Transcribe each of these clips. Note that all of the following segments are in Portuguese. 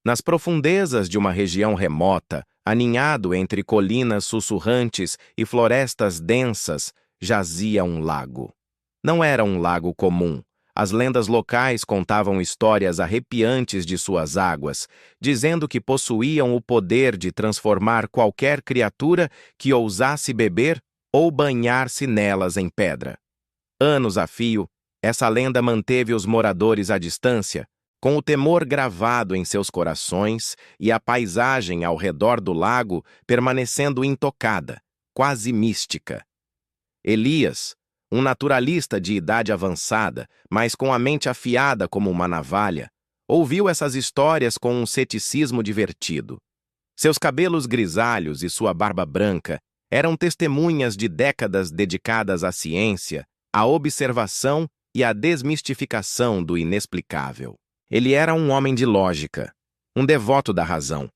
Nas profundezas de uma região remota, aninhado entre colinas sussurrantes e florestas densas, jazia um lago. Não era um lago comum. As lendas locais contavam histórias arrepiantes de suas águas, dizendo que possuíam o poder de transformar qualquer criatura que ousasse beber ou banhar-se nelas em pedra. Anos a fio, essa lenda manteve os moradores à distância, com o temor gravado em seus corações e a paisagem ao redor do lago permanecendo intocada, quase mística. Elias, um naturalista de idade avançada, mas com a mente afiada como uma navalha, ouviu essas histórias com um ceticismo divertido. Seus cabelos grisalhos e sua barba branca eram testemunhas de décadas dedicadas à ciência, à observação e à desmistificação do inexplicável. Ele era um homem de lógica, um devoto da razão,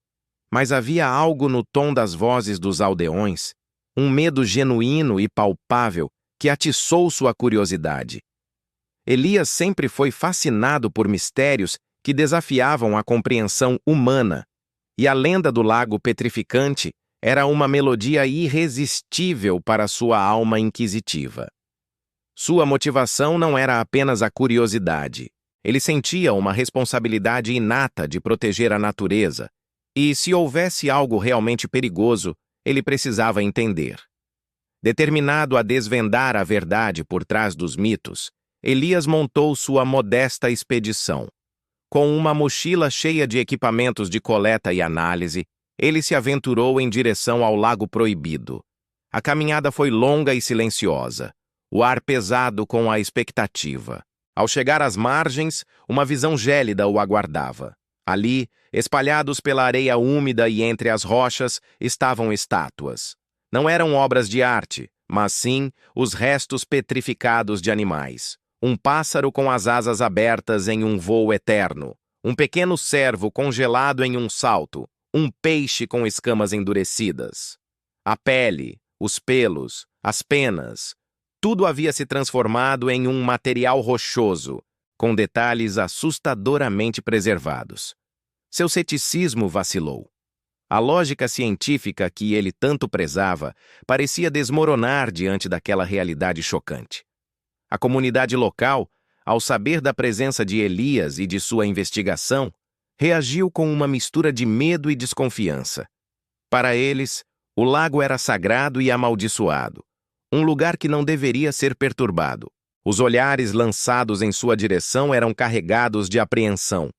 mas havia algo no tom das vozes dos aldeões, um medo genuíno e palpável que atiçou sua curiosidade. Elias sempre foi fascinado por mistérios que desafiavam a compreensão humana, e a lenda do lago petrificante era uma melodia irresistível para sua alma inquisitiva. Sua motivação não era apenas a curiosidade. Ele sentia uma responsabilidade inata de proteger a natureza, e se houvesse algo realmente perigoso, ele precisava entender. Determinado a desvendar a verdade por trás dos mitos, Elias montou sua modesta expedição. Com uma mochila cheia de equipamentos de coleta e análise, ele se aventurou em direção ao Lago Proibido. A caminhada foi longa e silenciosa, o ar pesado com a expectativa. Ao chegar às margens, uma visão gélida o aguardava. Ali, espalhados pela areia úmida e entre as rochas, estavam estátuas. Não eram obras de arte, mas sim os restos petrificados de animais. Um pássaro com as asas abertas em um voo eterno, um pequeno cervo congelado em um salto, um peixe com escamas endurecidas. A pele, os pelos, as penas, tudo havia se transformado em um material rochoso, com detalhes assustadoramente preservados. Seu ceticismo vacilou. A lógica científica que ele tanto prezava parecia desmoronar diante daquela realidade chocante. A comunidade local, ao saber da presença de Elias e de sua investigação, reagiu com uma mistura de medo e desconfiança. Para eles, o lago era sagrado e amaldiçoado, um lugar que não deveria ser perturbado. Os olhares lançados em sua direção eram carregados de apreensão.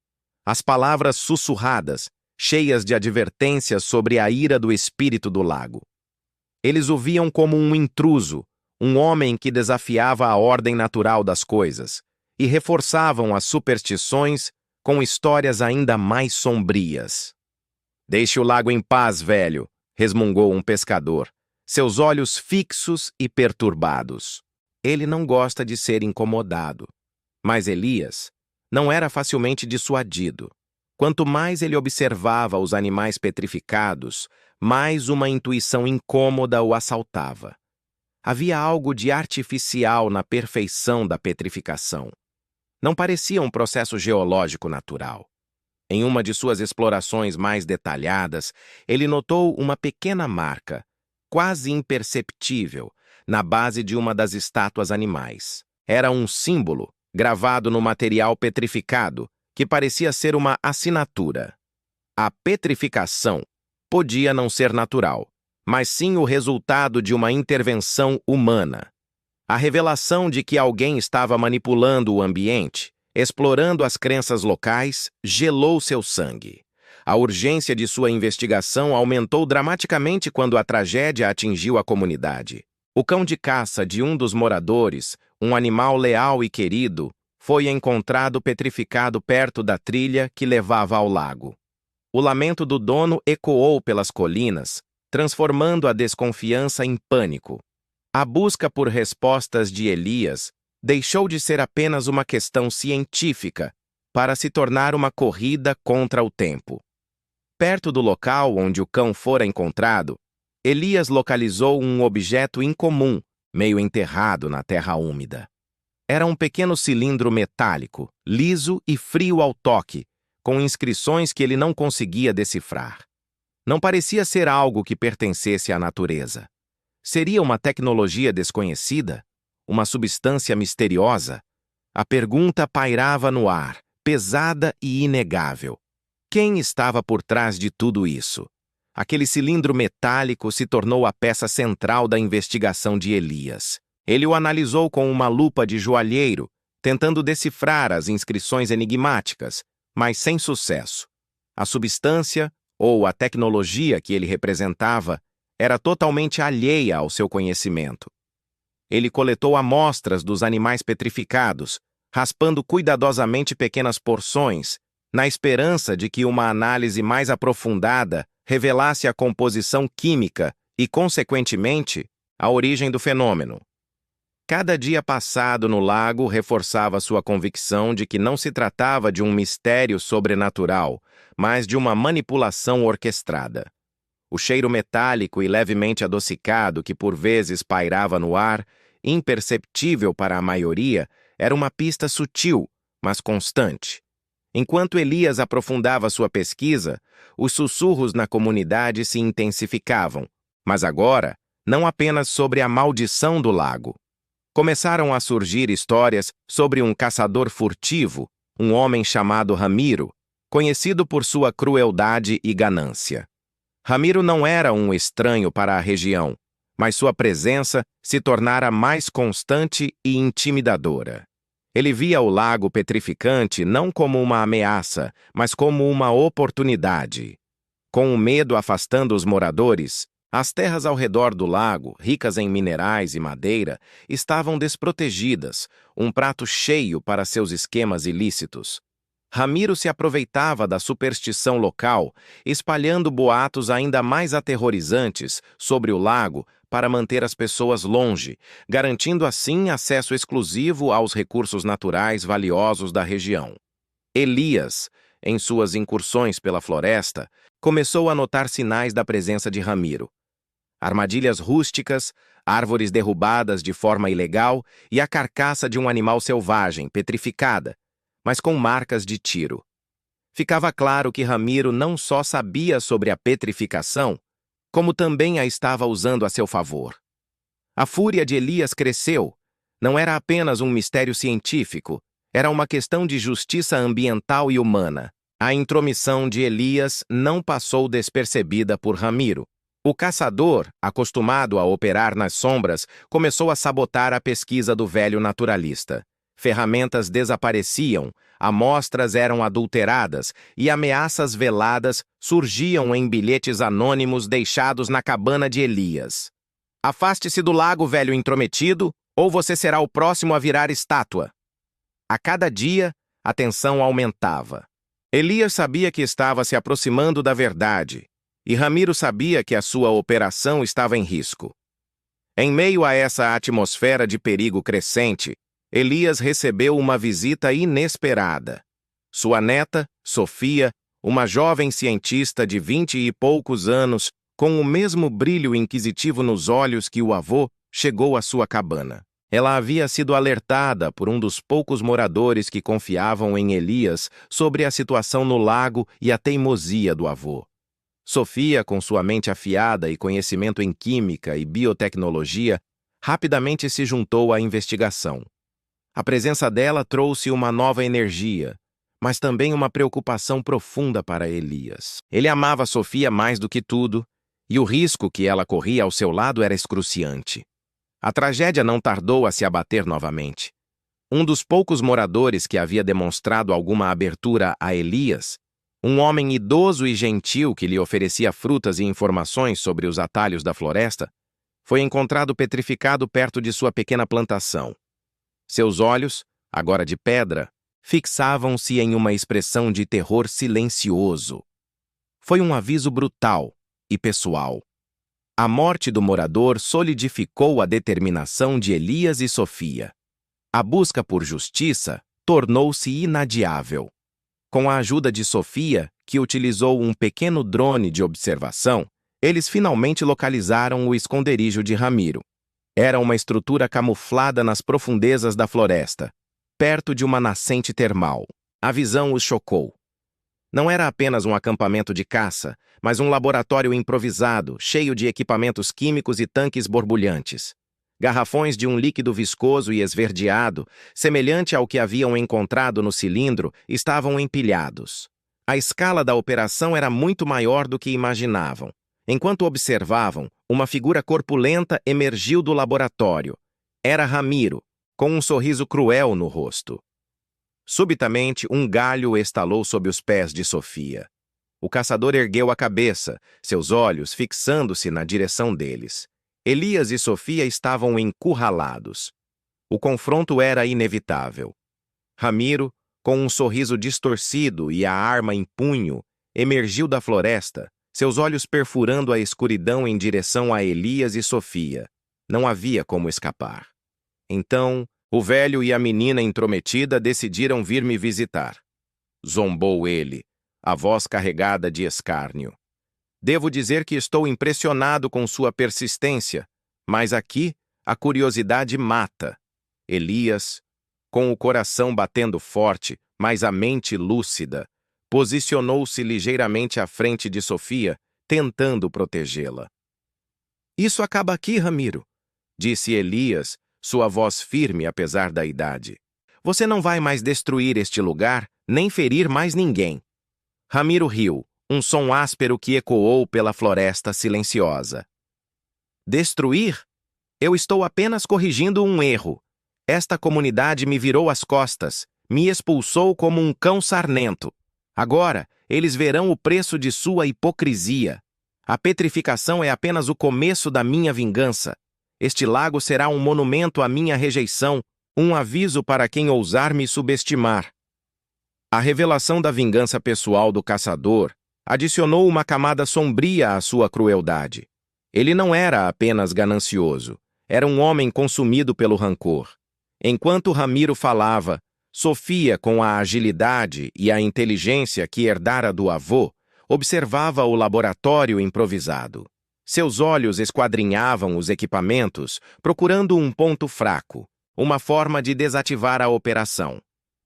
As palavras sussurradas, cheias de advertências sobre a ira do espírito do lago. Eles o viam como um intruso, um homem que desafiava a ordem natural das coisas, e reforçavam as superstições com histórias ainda mais sombrias. "Deixe o lago em paz, velho", resmungou um pescador, seus olhos fixos e perturbados. Ele não gosta de ser incomodado. Mas Elias não era facilmente dissuadido. Quanto mais ele observava os animais petrificados, mais uma intuição incômoda o assaltava. Havia algo de artificial na perfeição da petrificação. Não parecia um processo geológico natural. Em uma de suas explorações mais detalhadas, ele notou uma pequena marca, quase imperceptível, na base de uma das estátuas animais. Era um símbolo, gravado no material petrificado, que parecia ser uma assinatura. A petrificação podia não ser natural, mas sim o resultado de uma intervenção humana. A revelação de que alguém estava manipulando o ambiente, explorando as crenças locais, gelou seu sangue. A urgência de sua investigação aumentou dramaticamente quando a tragédia atingiu a comunidade. O cão de caça de um dos moradores, um animal leal e querido, foi encontrado petrificado perto da trilha que levava ao lago. O lamento do dono ecoou pelas colinas, transformando a desconfiança em pânico. A busca por respostas de Elias deixou de ser apenas uma questão científica para se tornar uma corrida contra o tempo. Perto do local onde o cão fora encontrado, Elias localizou um objeto incomum, meio enterrado na terra úmida. Era um pequeno cilindro metálico, liso e frio ao toque, com inscrições que ele não conseguia decifrar. Não parecia ser algo que pertencesse à natureza. Seria uma tecnologia desconhecida? Uma substância misteriosa? A pergunta pairava no ar, pesada e inegável. Quem estava por trás de tudo isso? Aquele cilindro metálico se tornou a peça central da investigação de Elias. Ele o analisou com uma lupa de joalheiro, tentando decifrar as inscrições enigmáticas, mas sem sucesso. A substância, ou a tecnologia que ele representava, era totalmente alheia ao seu conhecimento. Ele coletou amostras dos animais petrificados, raspando cuidadosamente pequenas porções, na esperança de que uma análise mais aprofundada revelasse a composição química e, consequentemente, a origem do fenômeno. Cada dia passado no lago reforçava sua convicção de que não se tratava de um mistério sobrenatural, mas de uma manipulação orquestrada. O cheiro metálico e levemente adocicado que por vezes pairava no ar, imperceptível para a maioria, era uma pista sutil, mas constante. Enquanto Elias aprofundava sua pesquisa, os sussurros na comunidade se intensificavam, mas agora, não apenas sobre a maldição do lago. Começaram a surgir histórias sobre um caçador furtivo, um homem chamado Ramiro, conhecido por sua crueldade e ganância. Ramiro não era um estranho para a região, mas sua presença se tornara mais constante e intimidadora. Ele via o lago petrificante não como uma ameaça, mas como uma oportunidade. Com o medo afastando os moradores, as terras ao redor do lago, ricas em minerais e madeira, estavam desprotegidas, um prato cheio para seus esquemas ilícitos. Ramiro se aproveitava da superstição local, espalhando boatos ainda mais aterrorizantes sobre o lago para manter as pessoas longe, garantindo assim acesso exclusivo aos recursos naturais valiosos da região. Elias, em suas incursões pela floresta, começou a notar sinais da presença de Ramiro. Armadilhas rústicas, árvores derrubadas de forma ilegal e a carcaça de um animal selvagem, petrificada, mas com marcas de tiro. Ficava claro que Ramiro não só sabia sobre a petrificação, como também a estava usando a seu favor. A fúria de Elias cresceu. Não era apenas um mistério científico, era uma questão de justiça ambiental e humana. A intromissão de Elias não passou despercebida por Ramiro. O caçador, acostumado a operar nas sombras, começou a sabotar a pesquisa do velho naturalista. Ferramentas desapareciam, amostras eram adulteradas e ameaças veladas surgiam em bilhetes anônimos deixados na cabana de Elias. Afaste-se do lago, velho intrometido, ou você será o próximo a virar estátua. A cada dia, a tensão aumentava. Elias sabia que estava se aproximando da verdade, e Ramiro sabia que a sua operação estava em risco. Em meio a essa atmosfera de perigo crescente, Elias recebeu uma visita inesperada. Sua neta, Sofia, uma jovem cientista de 20 e poucos anos, com o mesmo brilho inquisitivo nos olhos que o avô, chegou à sua cabana. Ela havia sido alertada por um dos poucos moradores que confiavam em Elias sobre a situação no lago e a teimosia do avô. Sofia, com sua mente afiada e conhecimento em química e biotecnologia, rapidamente se juntou à investigação. A presença dela trouxe uma nova energia, mas também uma preocupação profunda para Elias. Ele amava Sofia mais do que tudo, e o risco que ela corria ao seu lado era excruciante. A tragédia não tardou a se abater novamente. Um dos poucos moradores que havia demonstrado alguma abertura a Elias, um homem idoso e gentil que lhe oferecia frutas e informações sobre os atalhos da floresta, foi encontrado petrificado perto de sua pequena plantação. Seus olhos, agora de pedra, fixavam-se em uma expressão de terror silencioso. Foi um aviso brutal e pessoal. A morte do morador solidificou a determinação de Elias e Sofia. A busca por justiça tornou-se inadiável. Com a ajuda de Sofia, que utilizou um pequeno drone de observação, eles finalmente localizaram o esconderijo de Ramiro. Era uma estrutura camuflada nas profundezas da floresta, perto de uma nascente termal. A visão os chocou. Não era apenas um acampamento de caça, mas um laboratório improvisado, cheio de equipamentos químicos e tanques borbulhantes. Garrafões de um líquido viscoso e esverdeado, semelhante ao que haviam encontrado no cilindro, estavam empilhados. A escala da operação era muito maior do que imaginavam. Enquanto observavam, uma figura corpulenta emergiu do laboratório. Era Ramiro, com um sorriso cruel no rosto. Subitamente, um galho estalou sob os pés de Sofia. O caçador ergueu a cabeça, seus olhos fixando-se na direção deles. Elias e Sofia estavam encurralados. O confronto era inevitável. Ramiro, com um sorriso distorcido e a arma em punho, emergiu da floresta, seus olhos perfurando a escuridão em direção a Elias e Sofia. Não havia como escapar. Então, o velho e a menina intrometida decidiram vir me visitar. Zombou ele, a voz carregada de escárnio. Devo dizer que estou impressionado com sua persistência, mas aqui a curiosidade mata. Elias, com o coração batendo forte, mas a mente lúcida, posicionou-se ligeiramente à frente de Sofia, tentando protegê-la. Isso acaba aqui, Ramiro, disse Elias, sua voz firme apesar da idade. Você não vai mais destruir este lugar, nem ferir mais ninguém. Ramiro riu, um som áspero que ecoou pela floresta silenciosa. Destruir? Eu estou apenas corrigindo um erro. Esta comunidade me virou as costas, me expulsou como um cão sarnento. Agora, eles verão o preço de sua hipocrisia. A petrificação é apenas o começo da minha vingança. Este lago será um monumento à minha rejeição, um aviso para quem ousar me subestimar. A revelação da vingança pessoal do caçador adicionou uma camada sombria à sua crueldade. Ele não era apenas ganancioso, era um homem consumido pelo rancor. Enquanto Ramiro falava, Sofia, com a agilidade e a inteligência que herdara do avô, observava o laboratório improvisado. Seus olhos esquadrinhavam os equipamentos, procurando um ponto fraco, uma forma de desativar a operação.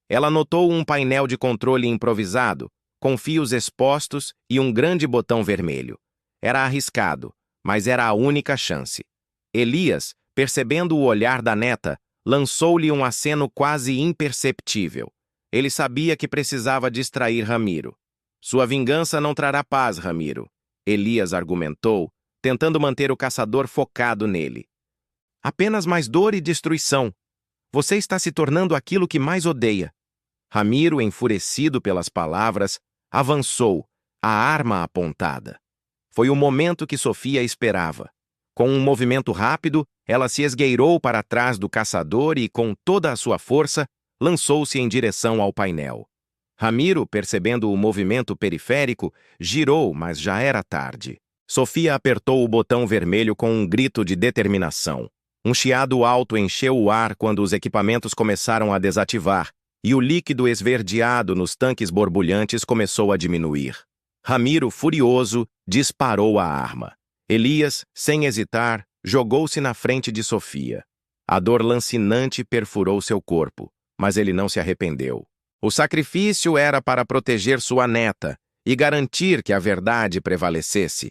Ela notou um painel de controle improvisado, com fios expostos e um grande botão vermelho. Era arriscado, mas era a única chance. Elias, percebendo o olhar da neta, lançou-lhe um aceno quase imperceptível. Ele sabia que precisava distrair Ramiro. Sua vingança não trará paz, Ramiro, Elias argumentou, tentando manter o caçador focado nele. Apenas mais dor e destruição. Você está se tornando aquilo que mais odeia. Ramiro, enfurecido pelas palavras, avançou, a arma apontada. Foi o momento que Sofia esperava. Com um movimento rápido, ela se esgueirou para trás do caçador e, com toda a sua força, lançou-se em direção ao painel. Ramiro, percebendo o movimento periférico, girou, mas já era tarde. Sofia apertou o botão vermelho com um grito de determinação. Um chiado alto encheu o ar quando os equipamentos começaram a desativar, e o líquido esverdeado nos tanques borbulhantes começou a diminuir. Ramiro, furioso, disparou a arma. Elias, sem hesitar, jogou-se na frente de Sofia. A dor lancinante perfurou seu corpo, mas ele não se arrependeu. O sacrifício era para proteger sua neta e garantir que a verdade prevalecesse.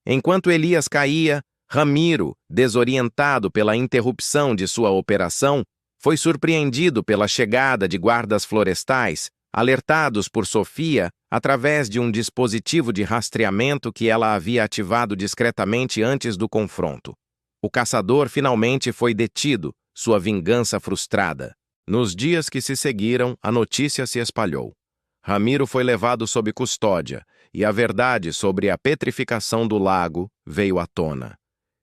Enquanto Elias caía, Ramiro, desorientado pela interrupção de sua operação, foi surpreendido pela chegada de guardas florestais, alertados por Sofia através de um dispositivo de rastreamento que ela havia ativado discretamente antes do confronto. O caçador finalmente foi detido, sua vingança frustrada. Nos dias que se seguiram, a notícia se espalhou. Ramiro foi levado sob custódia, e a verdade sobre a petrificação do lago veio à tona.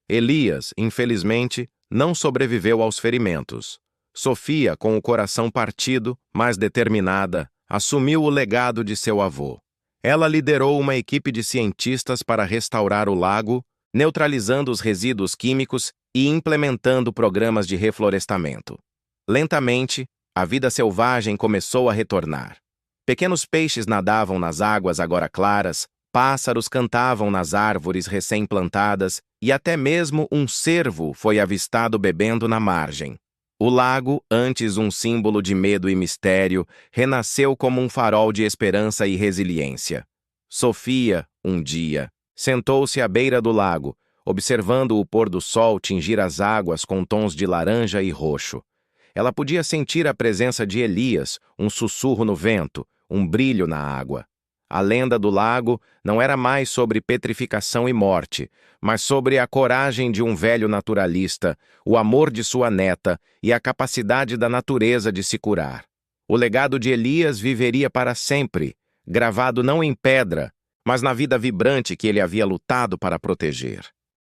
Elias, infelizmente, não sobreviveu aos ferimentos. Sofia, com o coração partido, mas determinada, assumiu o legado de seu avô. Ela liderou uma equipe de cientistas para restaurar o lago, neutralizando os resíduos químicos e implementando programas de reflorestamento. Lentamente, a vida selvagem começou a retornar. Pequenos peixes nadavam nas águas agora claras, pássaros cantavam nas árvores recém-plantadas e até mesmo um cervo foi avistado bebendo na margem. O lago, antes um símbolo de medo e mistério, renasceu como um farol de esperança e resiliência. Sofia, um dia, sentou-se à beira do lago, observando o pôr do sol tingir as águas com tons de laranja e roxo. Ela podia sentir a presença de Elias, um sussurro no vento, um brilho na água. A lenda do lago não era mais sobre petrificação e morte, mas sobre a coragem de um velho naturalista, o amor de sua neta e a capacidade da natureza de se curar. O legado de Elias viveria para sempre, gravado não em pedra, mas na vida vibrante que ele havia lutado para proteger.